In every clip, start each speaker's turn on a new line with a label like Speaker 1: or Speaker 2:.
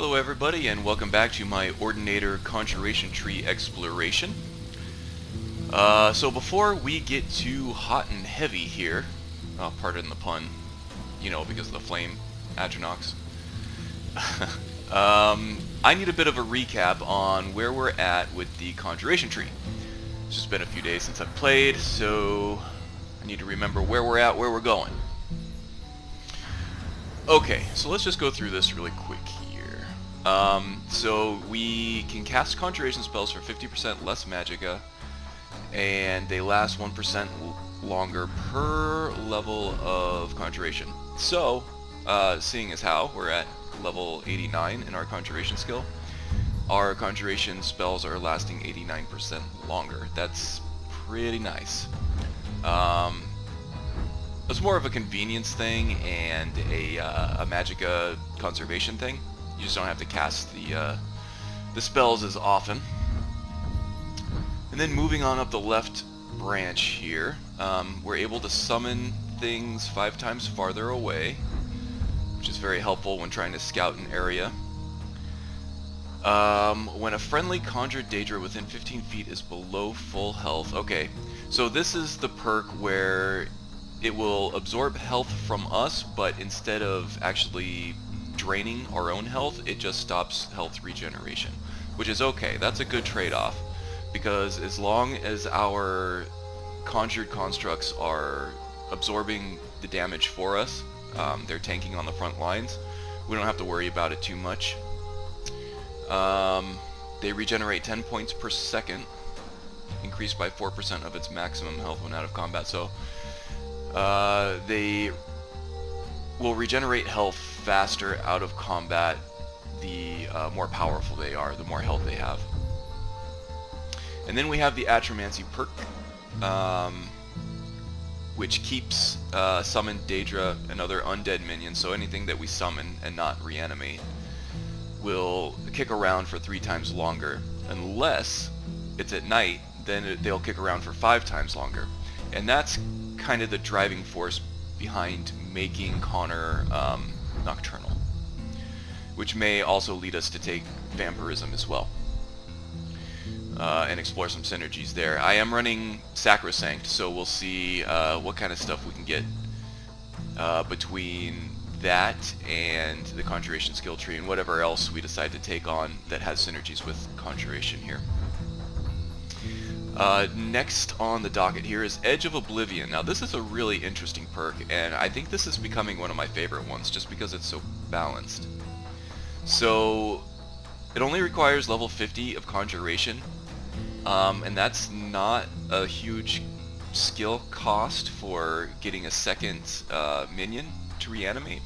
Speaker 1: Hello everybody and welcome back to my Ordinator Conjuration tree exploration. So before we get too hot and heavy here, pardon the pun, you know, because of the flame Atronox, I need a bit of a recap on where we're at with the Conjuration tree. It's just been a few days since I've played, so I need to remember where we're at, where we're going. Okay, so let's just go through this really quick here. So we can cast Conjuration spells for 50% less magicka, and they last 1% longer per level of Conjuration. So, seeing as how we're at level 89 in our Conjuration skill, our Conjuration spells are lasting 89% longer. That's pretty nice. It's more of a convenience thing and a magicka conservation thing. You just don't have to cast the spells as often. And then moving on up the left branch here, we're able to summon things 5 times farther away, which is very helpful when trying to scout an area. When a friendly conjured Daedra within 15 feet is below full health. Okay, so this is the perk where it will absorb health from us, but instead of actually draining our own health, it just stops health regeneration, which is okay. That's a good trade-off, because as long as our conjured constructs are absorbing the damage for us, they're tanking on the front lines, we don't have to worry about it too much. They regenerate 10 points per second, increased by 4% of its maximum health when out of combat, so they will regenerate health faster out of combat the more powerful they are, the more health they have. And then we have the Atromancy perk, which keeps summoned Daedra and other undead minions, so anything that we summon and not reanimate will kick around for 3 times longer. Unless it's at night, then they'll kick around for 5 times longer. And that's kind of the driving force behind making Connor nocturnal, which may also lead us to take vampirism as well, and explore some synergies there. I am running Sacrosanct, so we'll see what kind of stuff we can get between that and the Conjuration skill tree and whatever else we decide to take on that has synergies with Conjuration here. Next on the docket here is Edge of Oblivion. Now this is a really interesting perk, and I think this is becoming one of my favorite ones just because it's so balanced. So it only requires level 50 of Conjuration, and that's not a huge skill cost for getting a second minion to reanimate.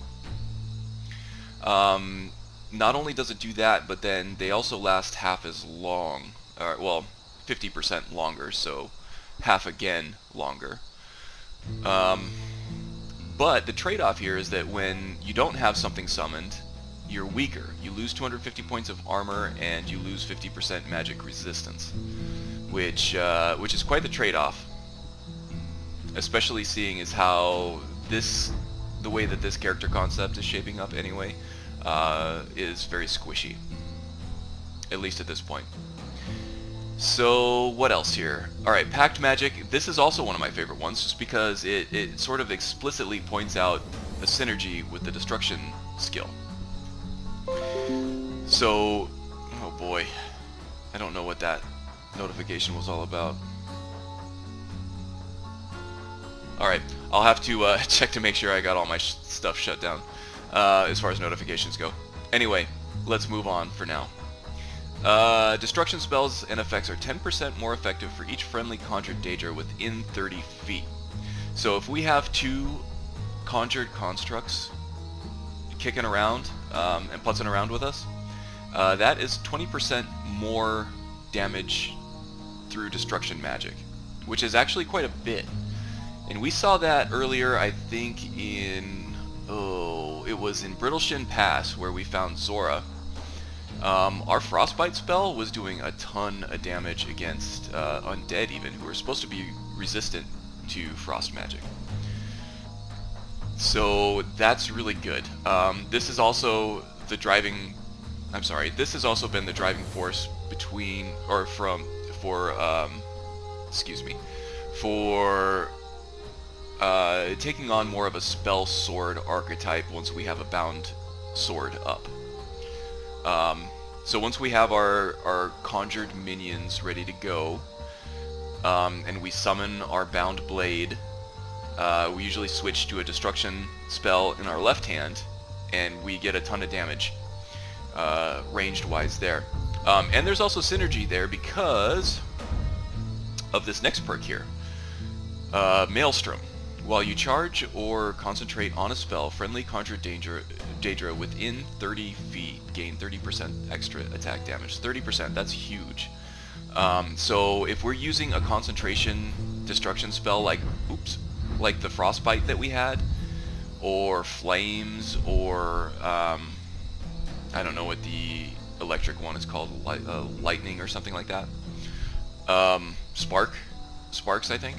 Speaker 1: Not only does it do that, but then they also last half as long, well, 50% longer, so half again longer. But the trade-off here is that when you don't have something summoned, you're weaker. You lose 250 points of armor and you lose 50% magic resistance, which is quite the trade-off. Especially seeing as how the way that this character concept is shaping up anyway, is very squishy, at least at this point. So what else here? Alright, Pact Magic. This is also one of my favorite ones just because it sort of explicitly points out a synergy with the Destruction skill. So, oh boy, I don't know what that notification was all about. Alright, I'll have to check to make sure I got all my stuff shut down as far as notifications go. Anyway, let's move on for now. Destruction spells and effects are 10% more effective for each friendly conjured Daedra within 30 feet. So if we have 2 conjured constructs kicking around and putzing around with us, that is 20% more damage through destruction magic, which is actually quite a bit. And we saw that earlier, I think in, it was in Brittleshin Pass where we found Zora. Our Frostbite spell was doing a ton of damage against undead even, who are supposed to be resistant to frost magic. So that's really good. This is also the driving I'm sorry, this has also been the driving force between, or from, for, excuse me, for taking on more of a spell sword archetype once we have a bound sword up. So once we have our conjured minions ready to go, and we summon our bound blade, we usually switch to a destruction spell in our left hand, and we get a ton of damage, ranged wise there. And there's also synergy there because of this next perk here, Maelstrom. While you charge or concentrate on a spell, friendly conjured Daedra within 30 feet gain 30% extra attack damage. 30%, that's huge. So if we're using a concentration destruction spell like, like the Frostbite that we had, or Flames, or I don't know what the electric one is called, Lightning or something like that. Sparks, I think.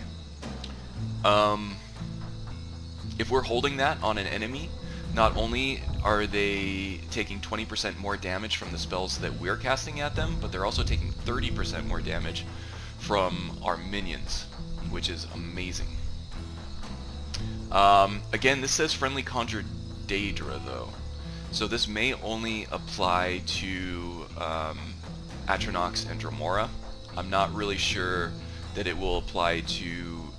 Speaker 1: If we're holding that on an enemy, not only are they taking 20% more damage from the spells that we're casting at them, but they're also taking 30% more damage from our minions, which is amazing. Again, this says friendly conjured Daedra though, so this may only apply to Atronachs and Dremora. I'm not really sure that it will apply to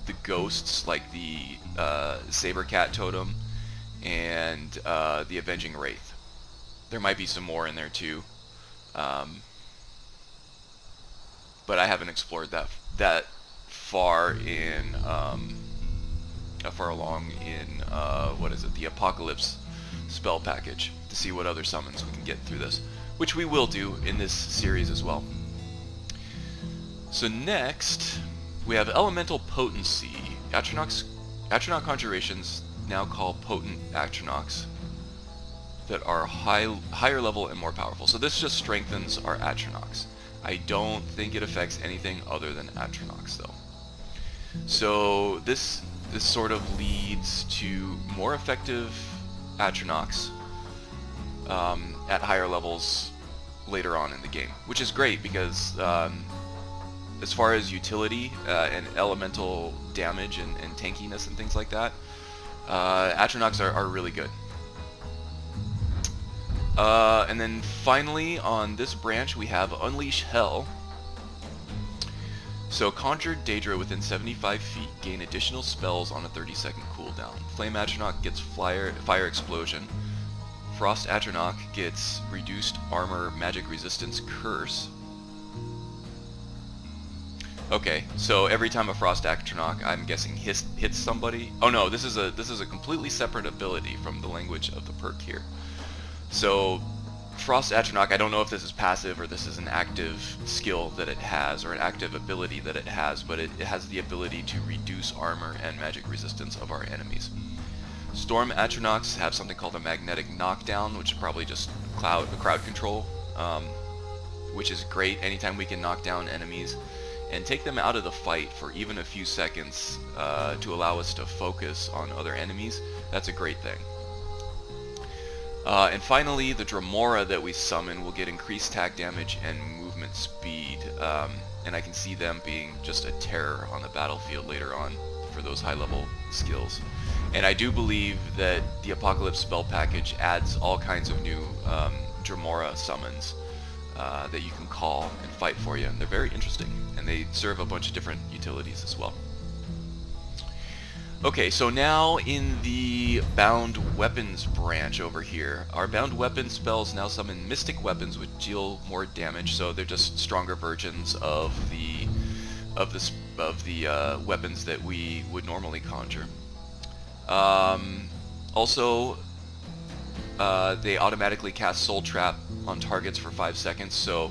Speaker 1: the ghosts like the Sabercat Totem and the Avenging Wraith. There might be some more in there too, but I haven't explored that far in far along in what is it, the Apocalypse spell package, to see what other summons we can get through this, which we will do in this series as well. So next we have Elemental Potency. Atronach conjurations now call potent Atronachs that are higher level and more powerful. So this just strengthens our Atronachs. I don't think it affects anything other than Atronachs though. So this sort of leads to more effective Atronachs at higher levels later on in the game, which is great because as far as utility and elemental damage and tankiness and things like that, Atronachs are really good. And then finally on this branch we have Unleash Hell. So conjured Daedra within 75 feet gain additional spells on a 30-second cooldown. Flame Atronach gets Fire Explosion. Frost Atronach gets Reduced Armor Magic Resistance Curse. Okay, so every time a Frost Atronach, I'm guessing hits somebody. Oh no, this is a completely separate ability from the language of the perk here. So Frost Atronach, I don't know if this is passive or this is an active skill that it has, or an active ability that it has, but it has the ability to reduce armor and magic resistance of our enemies. Storm Atronachs have something called a magnetic knockdown, which is probably just crowd control, which is great anytime we can knock down enemies and take them out of the fight for even a few seconds to allow us to focus on other enemies. That's a great thing. And finally, the Dremora that we summon will get increased attack damage and movement speed, and I can see them being just a terror on the battlefield later on for those high-level skills. And I do believe that the Apocalypse spell package adds all kinds of new Dremora summons that you can call and fight for you, and they're very interesting, and they serve a bunch of different utilities as well. Okay, so now in the Bound Weapons branch over here, our Bound Weapons spells now summon Mystic Weapons which deal more damage, so they're just stronger versions of the weapons that we would normally conjure. Also, they automatically cast Soul Trap on targets for 5 seconds, so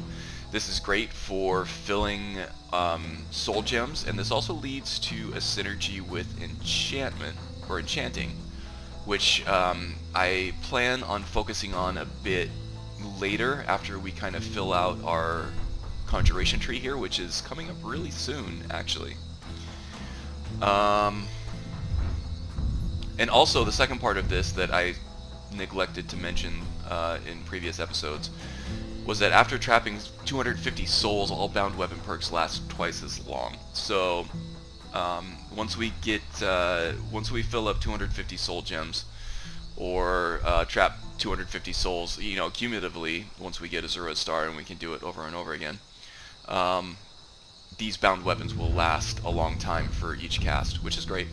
Speaker 1: this is great for filling soul gems, and this also leads to a synergy with enchantment, or enchanting, which I plan on focusing on a bit later after we kind of fill out our conjuration tree here, which is coming up really soon actually. And also the second part of this that I neglected to mention in previous episodes was that after trapping 250 souls, all bound weapon perks last twice as long. So once we fill up 250 soul gems, or trap 250 souls, you know, cumulatively, once we get a 0 star, and we can do it over and over again, these bound weapons will last a long time for each cast, which is great.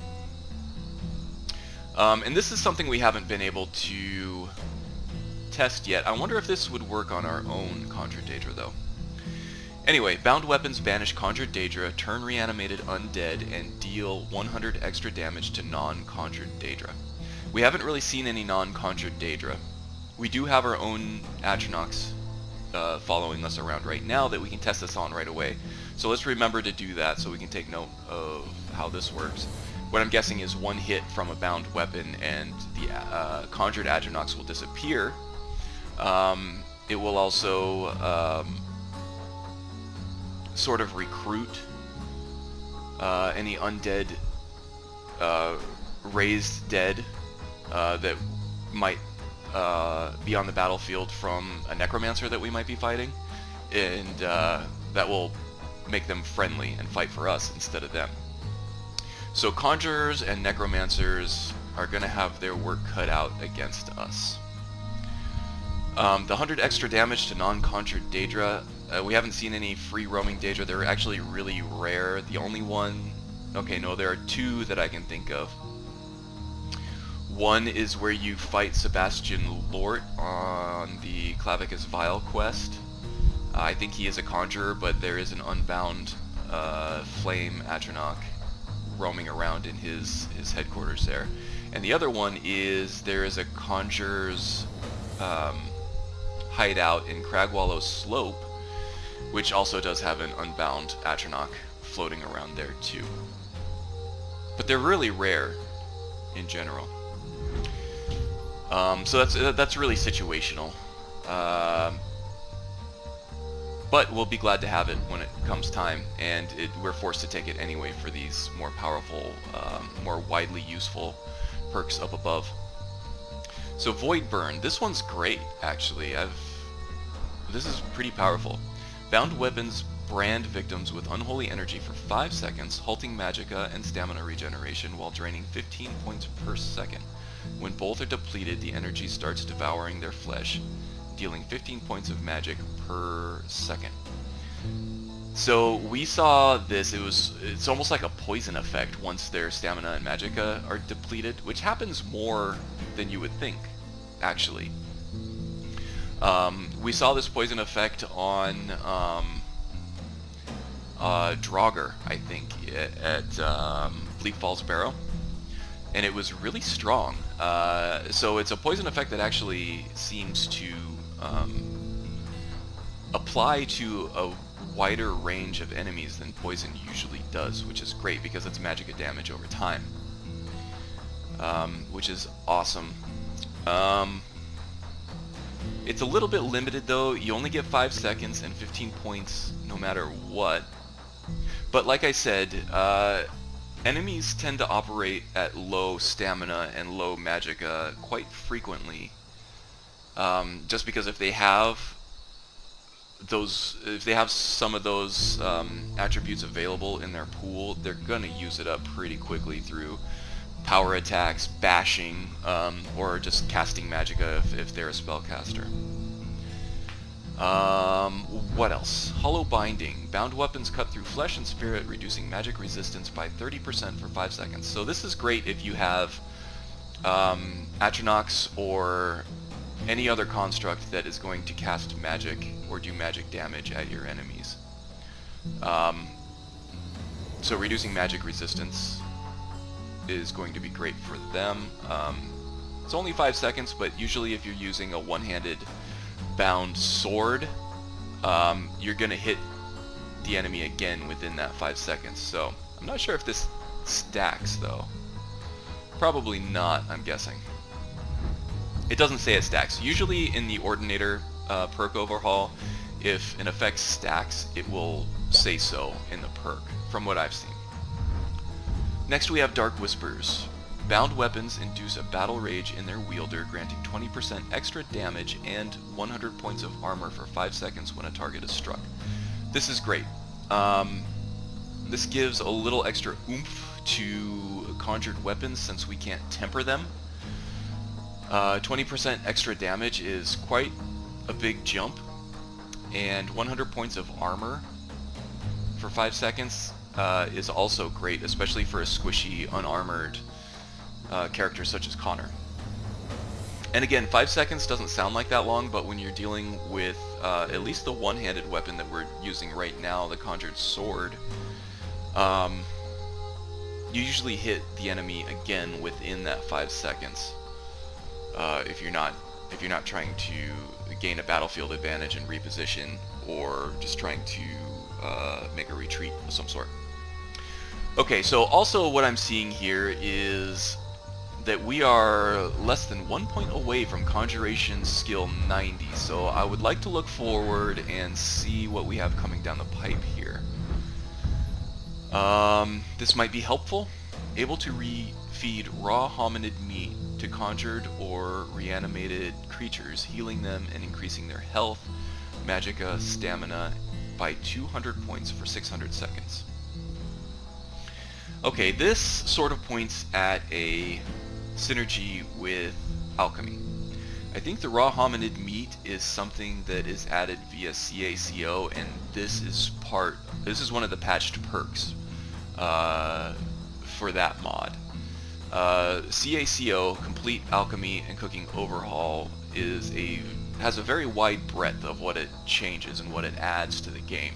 Speaker 1: And this is something we haven't been able to test yet. I wonder if this would work on our own Conjured Daedra, though. Anyway, bound weapons banish Conjured Daedra, turn reanimated undead, and deal 100 extra damage to non-Conjured Daedra. We haven't really seen any non-Conjured Daedra. We do have our own Atronachs following us around right now that we can test this on right away. So let's remember to do that so we can take note of how this works. What I'm guessing is one hit from a bound weapon and the Conjured Atronachs will disappear. It will also sort of recruit any undead raised dead that might be on the battlefield from a necromancer that we might be fighting, and that will make them friendly and fight for us instead of them. So conjurers and necromancers are going to have their work cut out against us. The 100 extra damage to non-conjured Daedra, we haven't seen any free roaming Daedra. They're actually really rare. The only one, okay, no, there are two that I can think of. One is where you fight Sebastian Lort on the Clavicus Vile quest. I think he is a conjurer, but there is an unbound flame Atronach roaming around in his headquarters there. And the other one is there is a conjurer's hideout in Cragwallow Slope, which also does have an unbound Atronach floating around there too. But they're really rare in general. So that's really situational. But we'll be glad to have it when it comes time, and we're forced to take it anyway for these more powerful, more widely useful perks up above. So Void Burn, this one's great actually. This is pretty powerful. Bound weapons brand victims with unholy energy for 5 seconds, halting magicka and stamina regeneration while draining 15 points per second. When both are depleted, the energy starts devouring their flesh, dealing 15 points of magic per second. So we saw this, it's almost like a poison effect once their stamina and magicka are depleted, which happens more than you would think, actually. We saw this poison effect on Draugr, I think, at Bleak Falls Barrow, and it was really strong. So it's a poison effect that actually seems to apply to a wider range of enemies than poison usually does, which is great because it's magicka damage over time, which is awesome. It's a little bit limited though. You only get 5 seconds and 15 points no matter what. But like I said, enemies tend to operate at low stamina and low magicka quite frequently. Just because if they have some of those attributes available in their pool, they're gonna use it up pretty quickly through power attacks, bashing, or just casting magicka if they're a spellcaster. What else? Hollow Binding. Bound weapons cut through flesh and spirit, reducing magic resistance by 30% for 5 seconds. So this is great if you have Atronachs or any other construct that is going to cast magic or do magic damage at your enemies. So reducing magic resistance is going to be great for them. It's only 5 seconds, but usually if you're using a one-handed bound sword, you're gonna hit the enemy again within that 5 seconds. So I'm not sure if this stacks though. Probably not, I'm guessing. It doesn't say it stacks. Usually in the Ordinator perk overhaul, if an effect stacks, it will say so in the perk, from what I've seen. Next we have Dark Whispers. Bound weapons induce a battle rage in their wielder, granting 20% extra damage and 100 points of armor for 5 seconds when a target is struck. This is great. This gives a little extra oomph to conjured weapons since we can't temper them. 20% extra damage is quite a big jump, and 100 points of armor for 5 seconds is also great, especially for a squishy, unarmored character such as Connor. And again, 5 seconds doesn't sound like that long, but when you're dealing with at least the one-handed weapon that we're using right now, the Conjured Sword, you usually hit the enemy again within that 5 seconds. If you're not trying to gain a battlefield advantage and reposition, or just trying to make a retreat of some sort. Okay, so also what I'm seeing here is that we are less than 1 point away from Conjuration skill 90, so I would like to look forward and see what we have coming down the pipe here. This might be helpful. Able to feed raw hominid meat to conjured or reanimated creatures, healing them and increasing their health, magicka, stamina by 200 points for 600 seconds. Okay, this sort of points at a synergy with alchemy. I think the raw hominid meat is something that is added via CACO, and this is one of the patched perks for that mod. CACO, Complete Alchemy and Cooking Overhaul, has a very wide breadth of what it changes and what it adds to the game.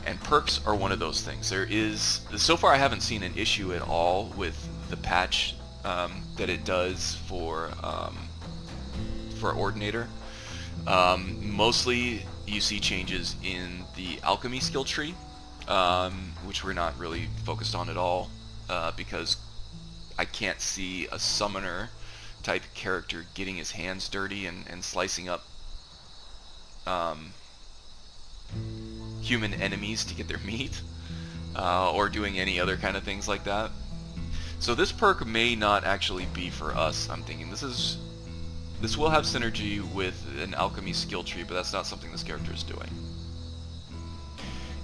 Speaker 1: And perks are one of those things. So far I haven't seen an issue at all with the patch that it does for Ordinator. Mostly you see changes in the alchemy skill tree, which we're not really focused on at all, because I can't see a summoner type character getting his hands dirty and slicing up human enemies to get their meat, or doing any other kind of things like that. So this perk may not actually be for us. I'm thinking this will have synergy with an alchemy skill tree, but that's not something this character is doing.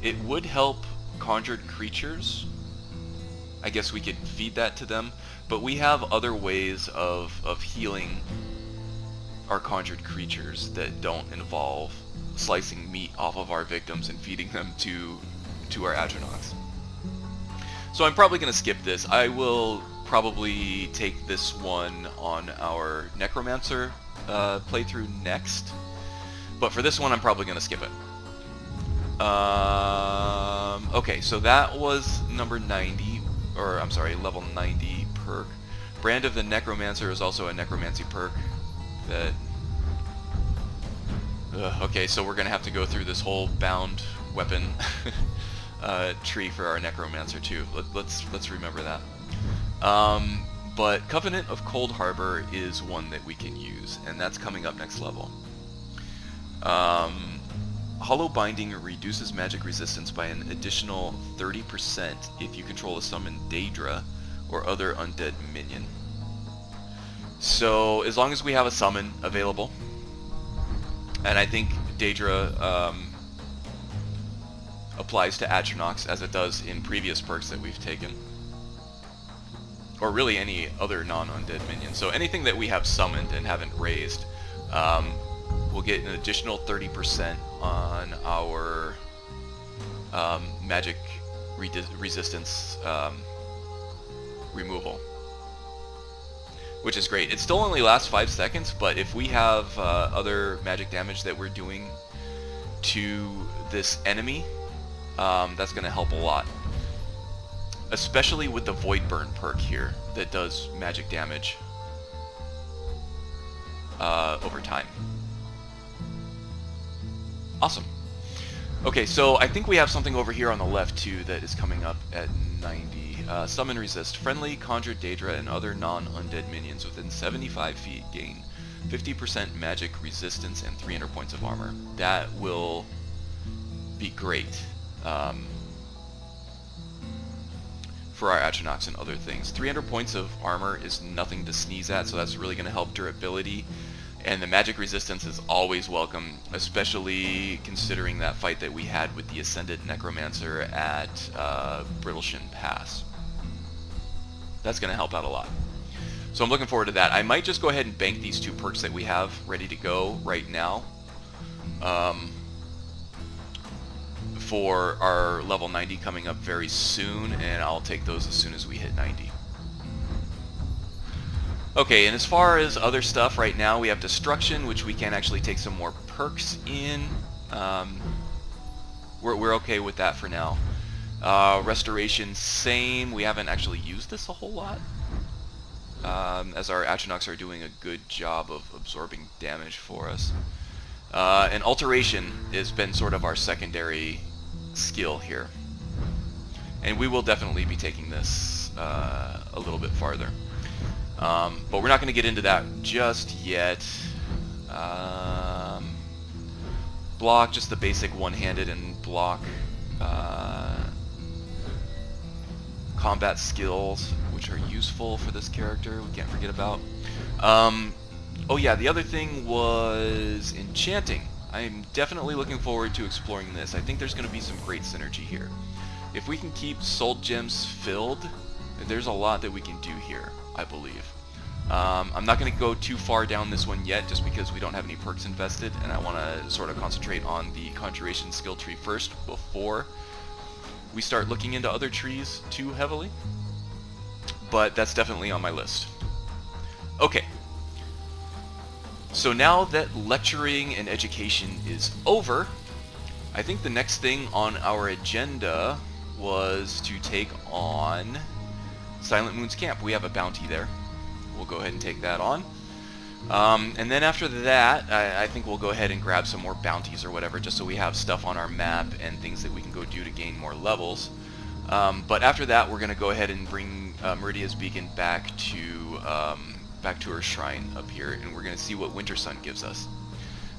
Speaker 1: It would help conjured creatures. I guess we could feed that to them, but we have other ways of healing our conjured creatures that don't involve slicing meat off of our victims and feeding them to our Atronachs. So I'm probably going to skip this. I will probably take this one on our Necromancer playthrough next, but for this one I'm probably going to skip it. Okay, so that was number 90, or I'm sorry, level 90 perk. Brand of the Necromancer is also a necromancy perk that... okay, so we're going to have to go through this whole bound weapon tree for our Necromancer too. Let's remember that. But Covenant of Cold Harbor is one that we can use, and that's coming up next level. Hollow Binding reduces magic resistance by an additional 30% if you control a summoned Daedra or other undead minion. So as long as we have a summon available, and I think Daedra applies to Atronachs as it does in previous perks that we've taken, or really any other non-undead minion. So anything that we have summoned and haven't raised, we'll get an additional 30% on our magic resistance removal, which is great. It still only lasts 5 seconds, but if we have other magic damage that we're doing to this enemy, that's going to help a lot. Especially with the Void Burn perk here that does magic damage over time. Awesome. Okay, so I think we have something over here on the left too that is coming up at 90. Summon Resist. Friendly, conjured Daedra, and other non-undead minions within 75 feet gain 50% magic resistance and 300 points of armor. That will be great for our Atronachs and other things. 300 points of armor is nothing to sneeze at, so that's really going to help durability. And the magic resistance is always welcome, especially considering that fight that we had with the Ascended Necromancer at Brittleshin Pass. That's going to help out a lot. So I'm looking forward to that. I might just go ahead and bank these 2 perks that we have ready to go right now for our level 90 coming up very soon, and I'll take those as soon as we hit 90. Okay, and as far as other stuff right now, we have Destruction, which we can actually take some more perks in. We're okay with that for now. Restoration, same. We haven't actually used this a whole lot, as our Atronachs are doing a good job of absorbing damage for us. And Alteration has been sort of our secondary skill here. And we will definitely be taking this a little bit farther. But we're not going to get into that just yet. Block, just the basic one-handed and block combat skills, which are useful for this character, we can't forget about. Oh yeah, the other thing was enchanting. I'm definitely looking forward to exploring this. I think there's going to be some great synergy here. If we can keep soul gems filled, there's a lot that we can do here, I believe. I'm not going to go too far down this one yet, just because we don't have any perks invested, and I want to sort of concentrate on the Conjuration skill tree first before we start looking into other trees too heavily. But that's definitely on my list. Okay. So now that lecturing and education is over, I think the next thing on our agenda was to take on Silent Moon's Camp. We have a bounty there. We'll go ahead and take that on. And then after that, I think we'll go ahead and grab some more bounties or whatever, just so we have stuff on our map and things that we can go do to gain more levels. But after that, we're going to go ahead and bring Meridia's Beacon back to her shrine up here, and we're going to see what Winter Sun gives us.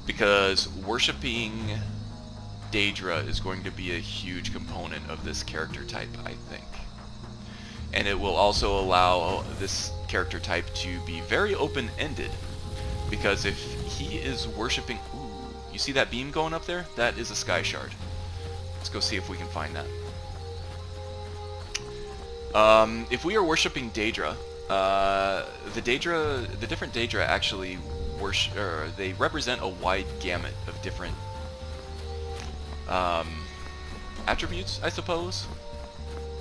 Speaker 1: Because worshipping Daedra is going to be a huge component of this character type, I think. And it will also allow this character type to be very open-ended, because if he is worshipping... Ooh, you see that beam going up there? That is a sky shard. Let's go see if we can find that. If we are worshipping Daedra, the different Daedra actually they represent a wide gamut of different attributes, I suppose.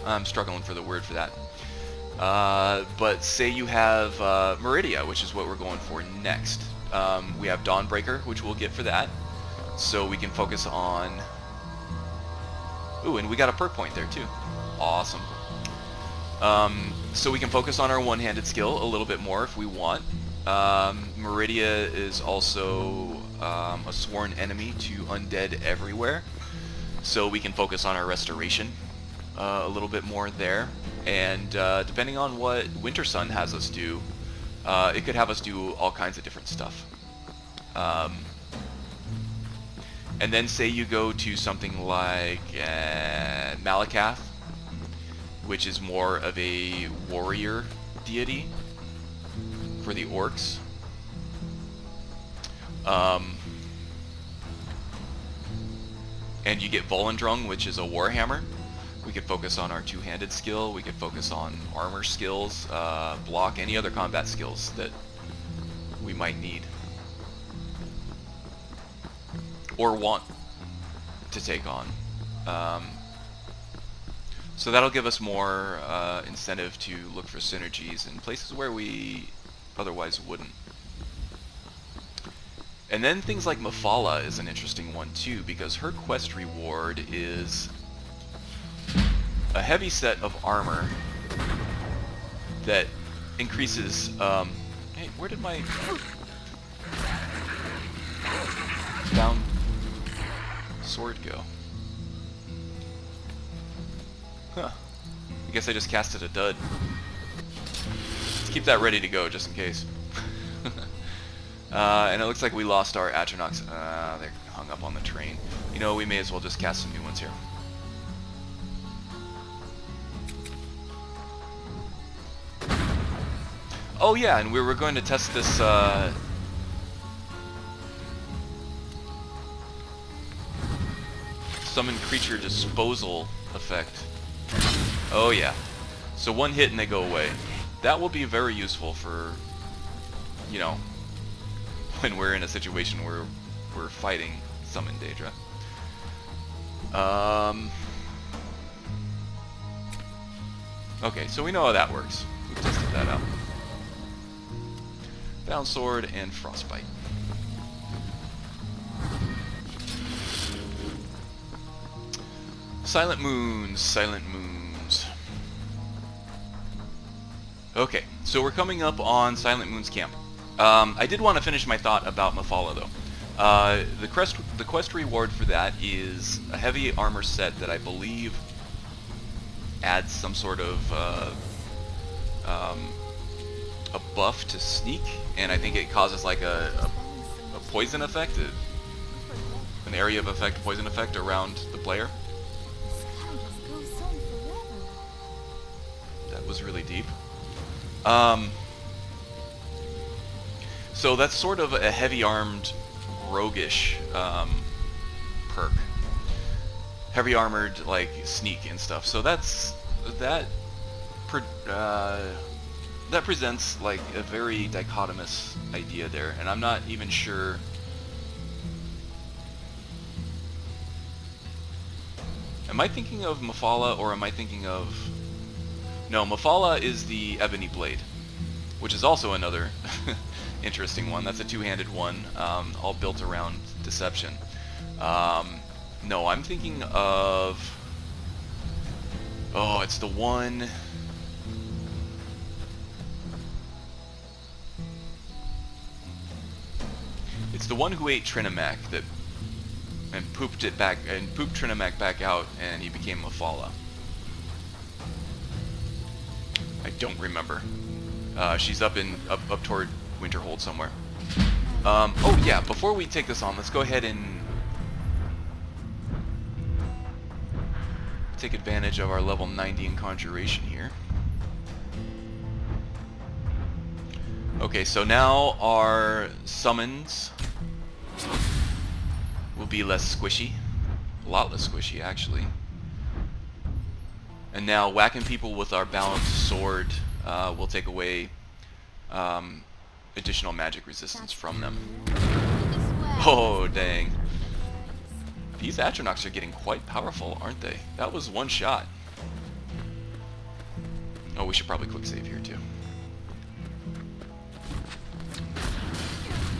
Speaker 1: I'm struggling for the word for that. But say you have Meridia, which is what we're going for next. We have Dawnbreaker, which we'll get for that. So we can focus on... Ooh, and we got a perk point there too. Awesome. So we can focus on our one-handed skill a little bit more if we want. Meridia is also a sworn enemy to undead everywhere. So we can focus on our restoration a little bit more there. And depending on what Winter Sun has us do, it could have us do all kinds of different stuff. And then say you go to something like Malakath, which is more of a warrior deity for the orcs. And you get Volendrung, which is a warhammer. We could focus on our two-handed skill, we could focus on armor skills, block, any other combat skills that we might need. Or want to take on. So that'll give us more incentive to look for synergies in places where we otherwise wouldn't. And then things like Mephala is an interesting one too, because her quest reward is a heavy set of armor that increases... hey, where did my... down sword go? Huh. I guess I just casted a dud. Let's keep that ready to go, just in case. And it looks like we lost our Atronachs. They're hung up on the train. You know, we may as well just cast some new ones here. Oh yeah, and we were going to test this summon creature disposal effect. Oh yeah. So one hit and they go away. That will be very useful for, you know, when we're in a situation where we're fighting Summon Daedra. Okay, so we know how that works. We've tested that out. Down Sword and Frostbite. Silent Moons, Silent Moons. Okay, so we're coming up on Silent Moon's camp. I did want to finish my thought about Mephala though. The quest reward for that is a heavy armor set that I believe adds some sort of a buff to sneak, and I think it causes like a poison effect, an area of effect, poison effect around the player. That was really deep. So that's sort of a heavy-armed, roguish perk. Heavy armored, like, sneak and stuff. So that presents like a very dichotomous idea there, and I'm not even sure. Am I thinking of Mephala, or am I thinking of... No, Mephala is the Ebony Blade, which is also another interesting one. That's a two-handed one, all built around deception. No, I'm thinking of... Oh, it's the one... It's the one who ate Trinimac and pooped it back, and pooped Trinimac back out, and he became Mephala. I don't remember. She's up toward Winterhold somewhere. Oh yeah, before we take this on, let's go ahead and take advantage of our level 90 in Conjuration here. Okay, so now our summons will be less squishy. A lot less squishy, actually. And now whacking people with our balanced sword will take away additional magic resistance from them. Oh, dang. These Atronachs are getting quite powerful, aren't they? That was one shot. Oh, we should probably quick save here, too.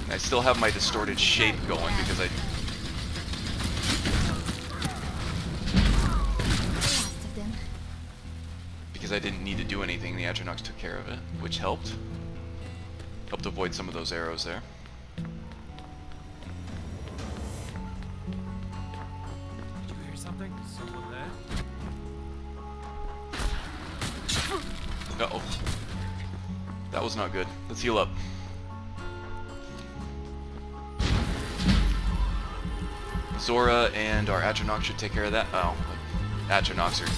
Speaker 1: I still have my distorted shape going because I didn't need to do anything. The Atronachs took care of it, which helped. Helped avoid some of those arrows there.
Speaker 2: Did you hear something? Someone there?
Speaker 1: Uh-oh. That was not good. Let's heal up. Zora and our Atronach should take care of that. Oh, Atronachs are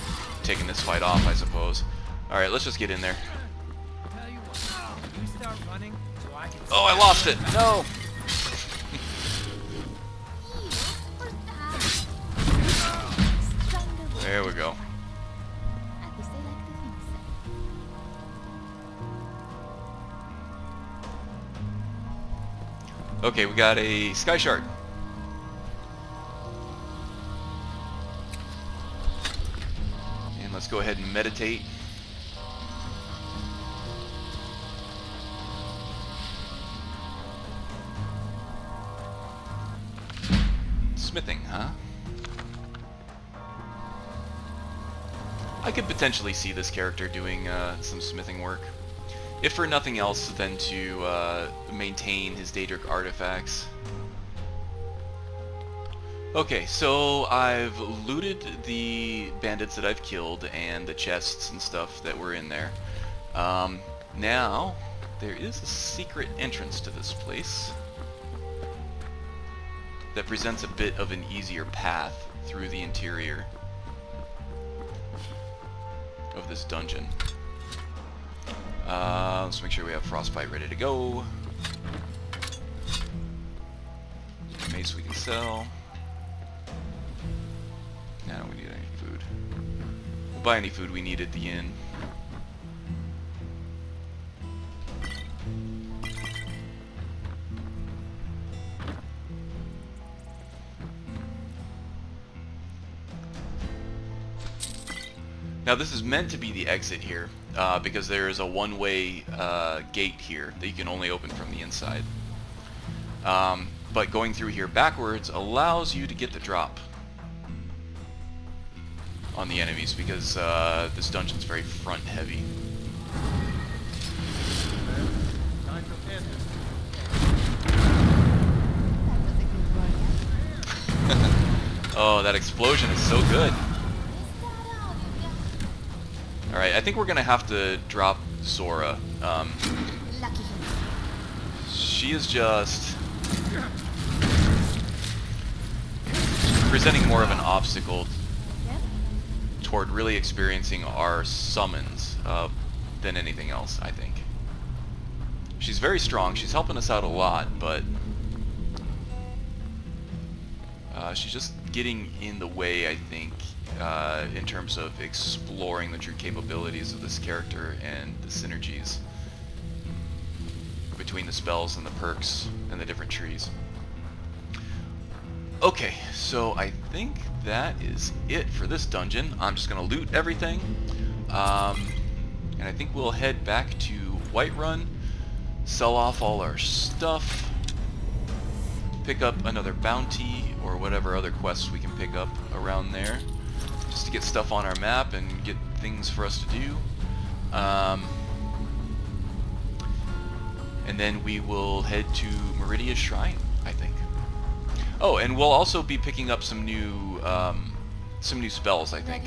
Speaker 1: taking this fight off, I suppose. Alright, let's just get in there. Oh, I lost it! No! There we go. Okay, we got a Sky Shard. And let's go ahead and meditate. Smithing, huh? I could potentially see this character doing some smithing work. If for nothing else than to maintain his Daedric artifacts. Okay, so I've looted the bandits that I've killed and the chests and stuff that were in there. Now, there is a secret entrance to this place that presents a bit of an easier path through the interior of this dungeon. Let's make sure we have Frostbite ready to go. Mace we can sell. Now we need any food. We'll buy any food we need at the inn. Now this is meant to be the exit here, because there is a one-way gate here that you can only open from the inside. But going through here backwards allows you to get the drop on the enemies, because this dungeon's very front-heavy. Oh, that explosion is so good. Alright, I think we're gonna have to drop Zora. She is just presenting more of an obstacle toward really experiencing our summons than anything else, I think. She's very strong, she's helping us out a lot, but she's just getting in the way, I think, in terms of exploring the true capabilities of this character and the synergies between the spells and the perks and the different trees. Okay, so I think that is it for this dungeon. I'm just going to loot everything, and I think we'll head back to Whiterun, sell off all our stuff, pick up another bounty or whatever other quests we can pick up around there, just to get stuff on our map and get things for us to do. And then we will head to Meridia's Shrine, I think. Oh, and we'll also be picking up some new spells, I think.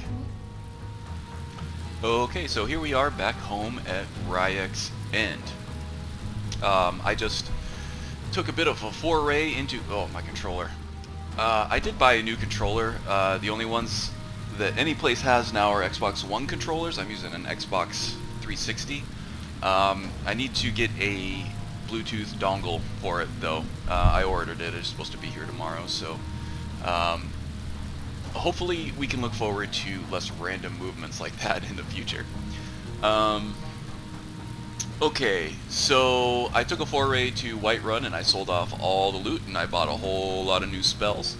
Speaker 1: Okay, so here we are back home at Ryek's End. I just took a bit of a foray into... Oh, my controller. I did buy a new controller. The only ones that any place has now are Xbox One controllers. I'm using an Xbox 360. I need to get a Bluetooth dongle for it, though. I ordered it. It's supposed to be here tomorrow, so hopefully we can look forward to less random movements like that in the future. Okay, so I took a foray to Whiterun and I sold off all the loot and I bought a whole lot of new spells.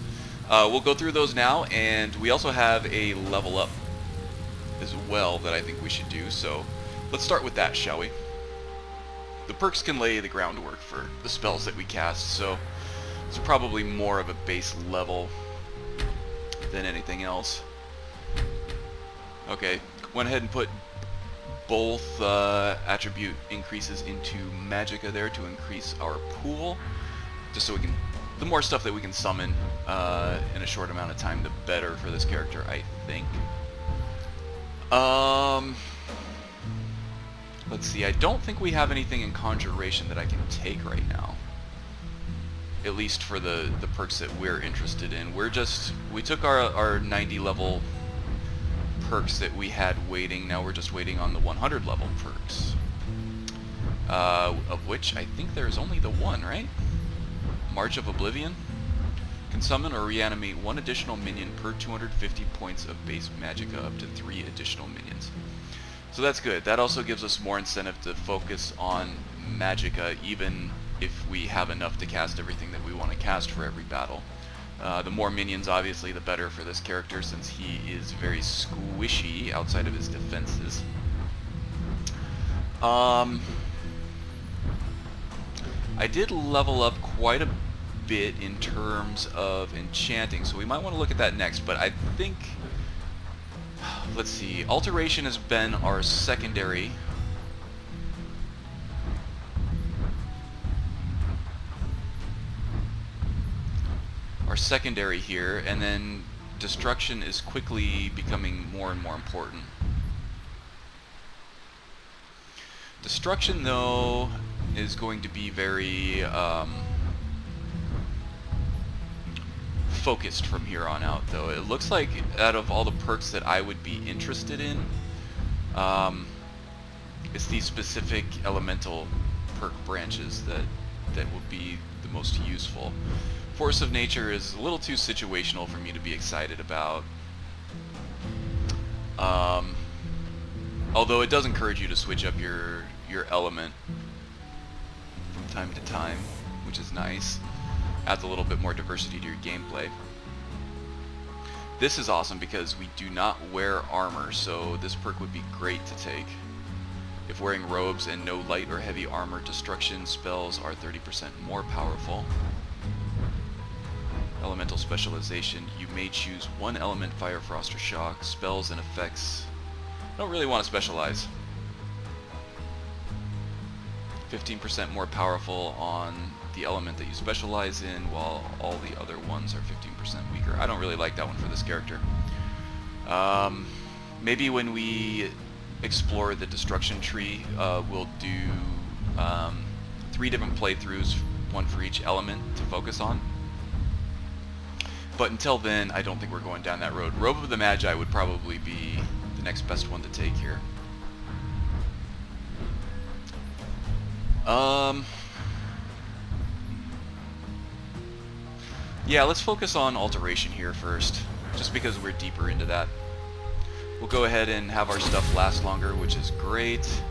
Speaker 1: We'll go through those now, and we also have a level up as well that I think we should do, so let's start with that, shall we? The perks can lay the groundwork for the spells that we cast, so it's probably more of a base level than anything else. Okay, went ahead and put both attribute increases into Magicka there to increase our pool, just so we can, the more stuff that we can summon in a short amount of time, the better for this character, I think. Let's see, I don't think we have anything in Conjuration that I can take right now. At least for the perks that we're interested in. We took our 90 level perks that we had waiting, now we're just waiting on the 100 level perks. Of which I think there's only the one, right? March of Oblivion. Can summon or reanimate one additional minion per 250 points of base Magicka up to 3 additional minions. So that's good. That also gives us more incentive to focus on Magicka, even if we have enough to cast everything that we want to cast for every battle. The more minions, obviously, the better for this character, since he is very squishy outside of his defenses. I did level up quite a bit in terms of enchanting, so we might want to look at that next, but I think... Let's see, Alteration has been our secondary. Here, and then Destruction is quickly becoming more and more important. Destruction, though, is going to be very focused from here on out, though. It looks like out of all the perks that I would be interested in, it's these specific elemental perk branches that would be the most useful. Force of Nature is a little too situational for me to be excited about. Although it does encourage you to switch up your element from time to time, which is nice. Adds a little bit more diversity to your gameplay. This is awesome because we do not wear armor, so this perk would be great to take. If wearing robes and no light or heavy armor, destruction spells are 30% more powerful. Elemental specialization. You may choose one element, fire, frost, or shock. Spells and effects. I don't really want to specialize. 15% more powerful on the element that you specialize in, while all the other ones are 15% weaker. I don't really like that one for this character. Maybe when we explore the destruction tree, we'll do 3 different playthroughs, one for each element to focus on. But until then, I don't think we're going down that road. Robe of the Magi would probably be the next best one to take here. Yeah, let's focus on Alteration here first, just because we're deeper into that. We'll go ahead and have our stuff last longer, which is great.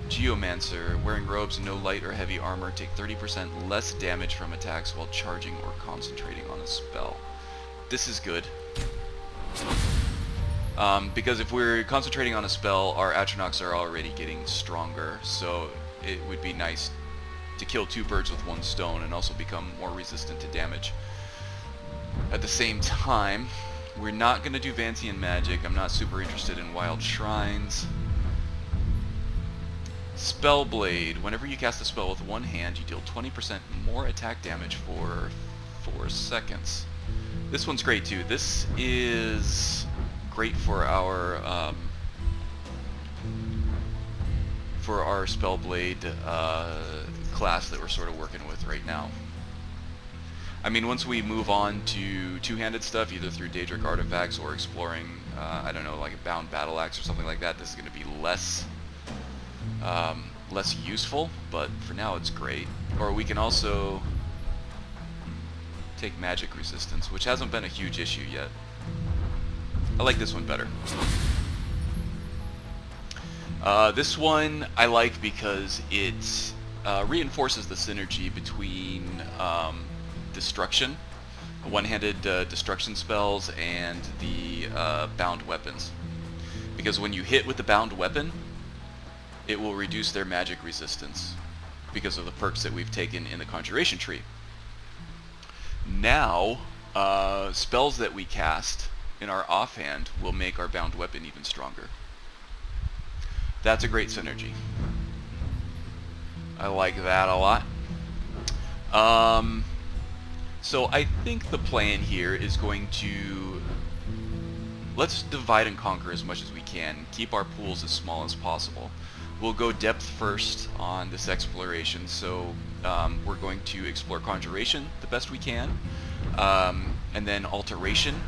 Speaker 1: Geomancer, wearing robes and no light or heavy armor, take 30% less damage from attacks while charging or concentrating on a spell. This is good. Because if we're concentrating on a spell, our Atronachs are already getting stronger, so it would be nice to kill 2 birds with 1 stone and also become more resistant to damage. At the same time, we're not going to do Vancian magic. I'm not super interested in Wild Shrines. Spellblade. Whenever you cast a spell with one hand, you deal 20% more attack damage for 4 seconds. This one's great too. This is great for our Spellblade class that we're sort of working with right now. I mean, once we move on to two-handed stuff, either through Daedric artifacts or exploring, I don't know, like a bound battle axe or something like that, this is going to be less useful, but for now it's great. Or we can also take magic resistance, which hasn't been a huge issue yet. I like this one better. This one I like because it reinforces the synergy between destruction, one-handed destruction spells, and the bound weapons. Because when you hit with the bound weapon, it will reduce their magic resistance because of the perks that we've taken in the Conjuration tree. Now, spells that we cast in our offhand will make our bound weapon even stronger. That's a great synergy. I like that a lot. So I think the plan here is going to... let's divide and conquer as much as we can. Keep our pools as small as possible. We'll go depth first on this exploration, so we're going to explore Conjuration the best we can. And then Alteration,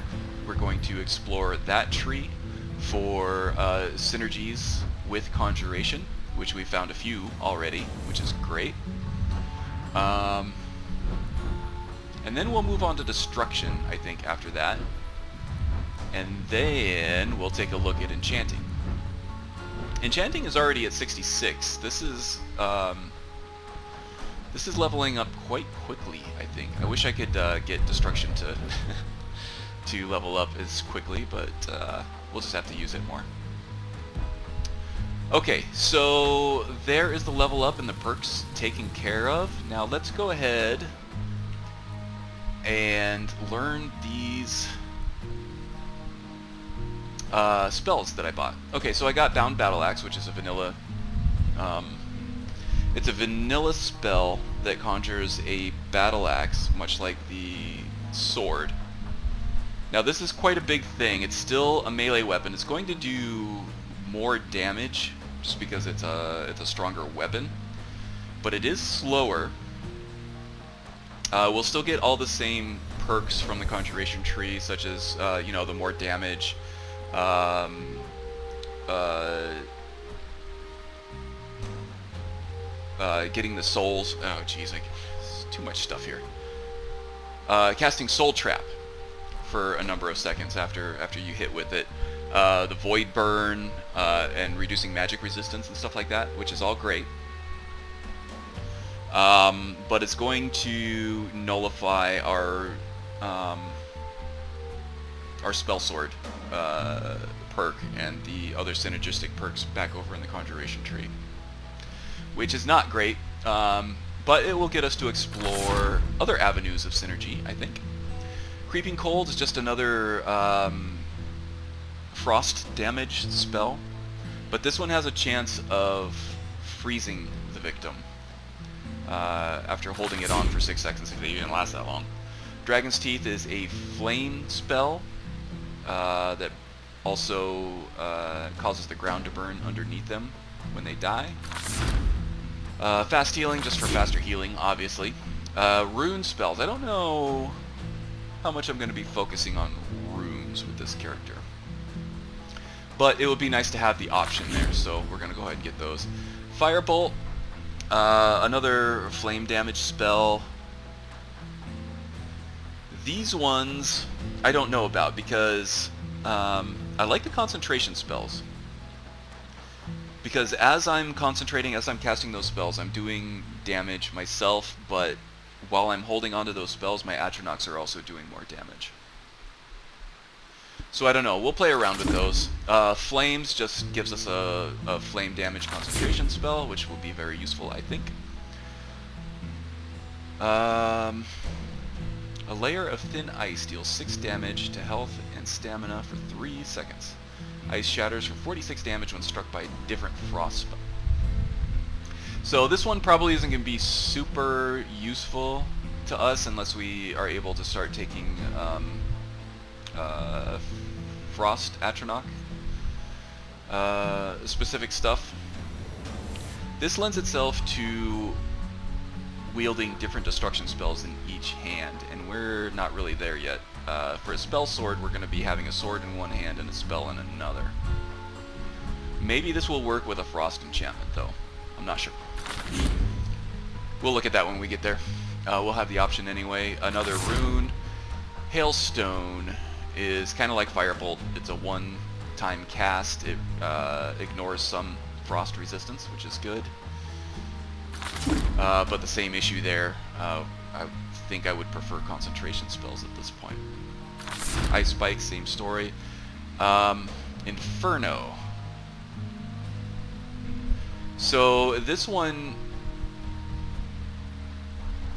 Speaker 1: we're going to explore that tree for synergies with Conjuration, which we found a few already, which is great. And then we'll move on to Destruction, I think, after that. And then we'll take a look at Enchanting. Enchanting is already at 66. This is leveling up quite quickly, I think. I wish I could get Destruction to to level up as quickly, but we'll just have to use it more. Okay, so there is the level up and the perks taken care of. Now let's go ahead and learn these spells that I bought. Okay, so I got Bound Battle Axe, which is a vanilla... it's a vanilla spell that conjures a battle axe, much like the sword. Now this is quite a big thing. It's still a melee weapon. It's going to do more damage just because it's a stronger weapon, but it is slower. We'll still get all the same perks from the Conjuration tree, such as you know, the more damage, getting the souls. Oh, jeez, there's too much stuff here. Casting Soul Trap for a number of seconds after you hit with it. The Void Burn and reducing magic resistance and stuff like that, which is all great. But it's going to nullify our Spell Sword perk and the other synergistic perks back over in the Conjuration tree, which is not great, but it will get us to explore other avenues of synergy, I think. Creeping Cold is just another frost damage spell, but this one has a chance of freezing the victim after holding it on for 6 seconds, if it even lasts that long. Dragon's Teeth is a flame spell that also causes the ground to burn underneath them when they die. Fast Healing, just for faster healing, obviously. Rune spells. I don't know how much I'm going to be focusing on runes with this character, but it would be nice to have the option there, so we're going to go ahead and get those. Firebolt, another flame damage spell. These ones I don't know about because I like the concentration spells. Because as I'm concentrating, as I'm casting those spells, I'm doing damage myself, but while I'm holding onto those spells, my Atronachs are also doing more damage. So I don't know, we'll play around with those. Flames just gives us a flame damage concentration spell, which will be very useful, I think. A layer of thin ice deals 6 damage to health and stamina for 3 seconds. Ice shatters for 46 damage when struck by a different frost spell. So this one probably isn't going to be super useful to us unless we are able to start taking Frost Atronach specific stuff. This lends itself to wielding different destruction spells in each hand, and we're not really there yet. For a spell sword, we're going to be having a sword in one hand and a spell in another. Maybe this will work with a frost enchantment, though. I'm not sure. We'll look at that when we get there. We'll have the option anyway. Another rune. Hailstone is kind of like Firebolt. It's a one-time cast. It ignores some frost resistance, which is good. But the same issue there. I think I would prefer concentration spells at this point. Ice Spike, same story. Inferno. So this one,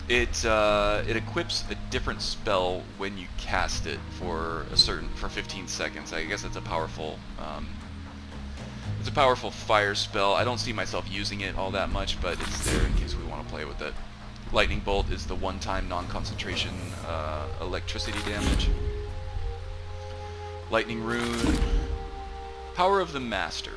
Speaker 1: it equips a different spell when you cast it for 15 seconds. I guess it's a powerful fire spell. I don't see myself using it all that much, but it's there in case we want to play with it. Lightning Bolt is the one-time non-concentration electricity damage. Lightning Rune. Power of the Master.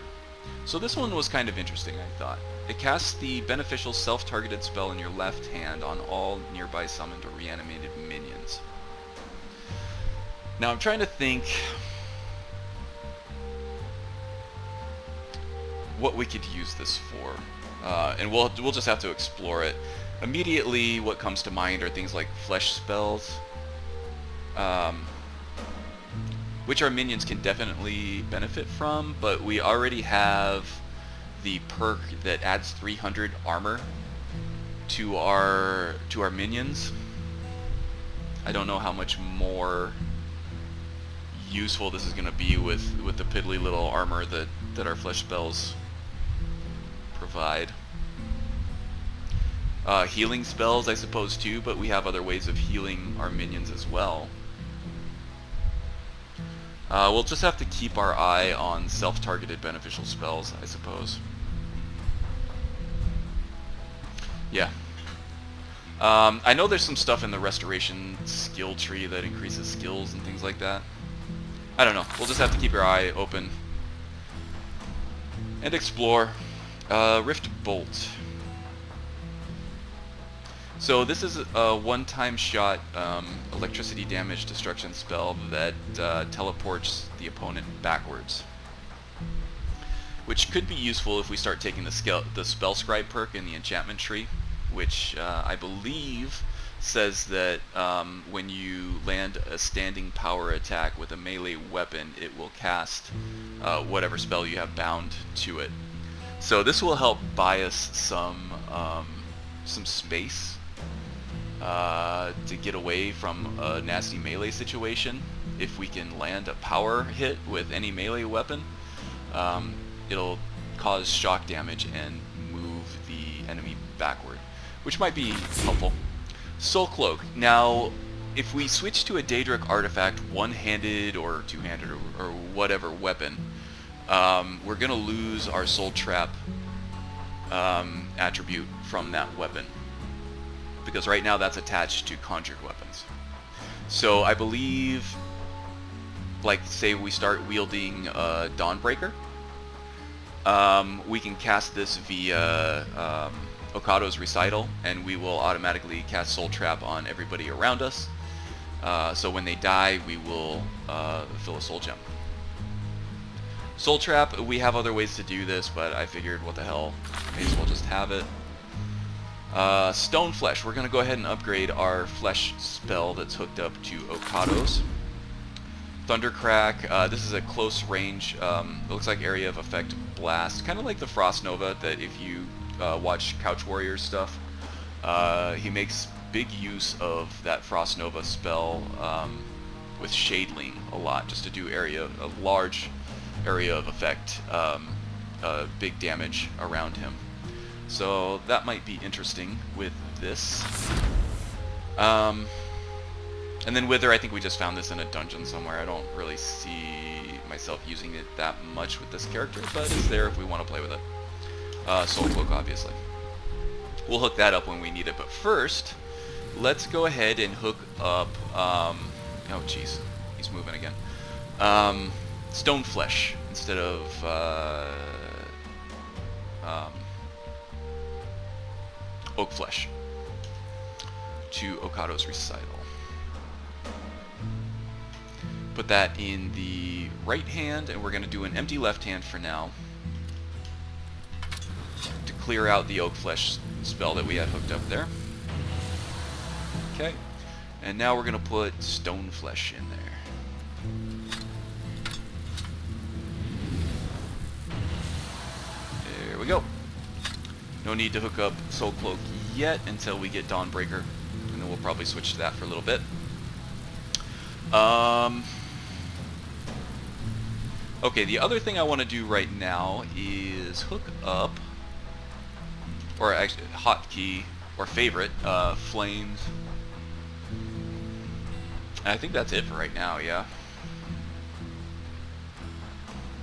Speaker 1: So this one was kind of interesting, I thought. It casts the beneficial self-targeted spell in your left hand on all nearby summoned or reanimated minions. Now I'm trying to think what we could use this for, and we'll just have to explore it. Immediately, what comes to mind are things like flesh spells, which our minions can definitely benefit from, but we already have the perk that adds 300 armor to our minions. I don't know how much more useful this is going to be with the piddly little armor that our flesh spells provide. Healing spells, I suppose, too, but we have other ways of healing our minions as well. We'll just have to keep our eye on self-targeted beneficial spells, I suppose. Yeah. I know there's some stuff in the restoration skill tree that increases skills and things like that. I don't know. We'll just have to keep our eye open and explore. Rift Bolt. So this is a one-time shot electricity damage destruction spell that teleports the opponent backwards, which could be useful if we start taking the spell scribe perk in the enchantment tree, which I believe says that when you land a standing power attack with a melee weapon, it will cast whatever spell you have bound to it. So this will help buy us some space to get away from a nasty melee situation. If we can land a power hit with any melee weapon, it'll cause shock damage and move the enemy backward, which might be helpful. Soul Cloak. Now, if we switch to a Daedric artifact, one-handed or two-handed or whatever weapon, we're going to lose our Soul Trap attribute from that weapon, because right now that's attached to conjured weapons. So I believe, like, say we start wielding Dawnbreaker, we can cast this via Okado's Recital, and we will automatically cast Soul Trap on everybody around us. So when they die, we will fill a Soul Gem. Soul Trap, we have other ways to do this, but I figured, what the hell, may as well just have it. Stone Flesh, we're going to go ahead and upgrade our Flesh spell that's hooked up to Okado's. Thundercrack, this is a close range, it looks like area of effect blast, kind of like the Frost Nova that if you watch Couch Warriors stuff, he makes big use of that Frost Nova spell with Shadeling a lot, just to do a large area of effect, big damage around him. So that might be interesting with this. And then Wither, I think we just found this in a dungeon somewhere. I don't really see myself using it that much with this character, but it's there if we want to play with it. Soul Cloak, obviously. We'll hook that up when we need it, but first, let's go ahead and hook up, oh jeez, he's moving again. Stone Flesh instead of Oak Flesh to Okado's Recital. Put that in the right hand, and we're going to do an empty left hand for now to clear out the Oak Flesh spell that we had hooked up there. Okay, and now we're going to put Stone Flesh in there. There we go. No need to hook up Soul Cloak yet until we get Dawnbreaker, and then we'll probably switch to that for a little bit. Okay, the other thing I want to do right now is hook up, or actually hotkey, or favorite, Flames. And I think that's it for right now, yeah.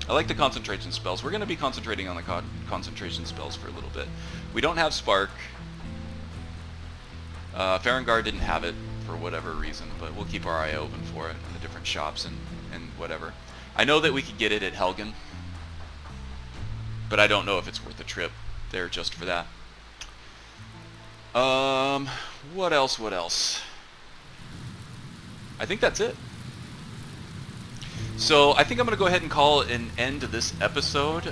Speaker 1: I like the concentration spells. We're going to be concentrating on the concentration spells for a little bit. We don't have Spark. Farengard didn't have it for whatever reason, but we'll keep our eye open for it in the different shops and whatever. I know that we could get it at Helgen, but I don't know if it's worth the trip there just for that. What else? I think that's it. So I think I'm going to go ahead and call an end to this episode.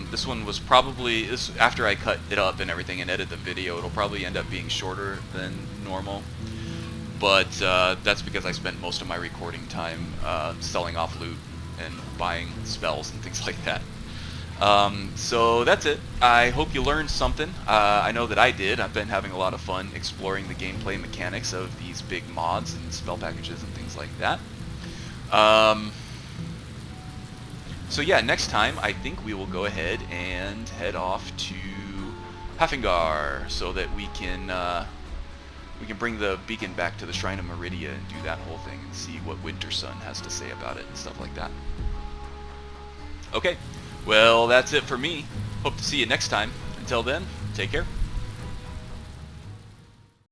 Speaker 1: This one was probably, after I cut it up and everything and edit the video, it'll probably end up being shorter than normal. But that's because I spent most of my recording time selling off loot and buying spells and things like that. So that's it. I hope you learned something. I know that I did. I've been having a lot of fun exploring the gameplay mechanics of these big mods and spell packages and things like that. So yeah, next time I think we will go ahead and head off to Hafengar so that we can bring the beacon back to the Shrine of Meridia and do that whole thing and see what Wintersun has to say about it and stuff like that. Okay, well that's it for me. Hope to see you next time. Until then, take care.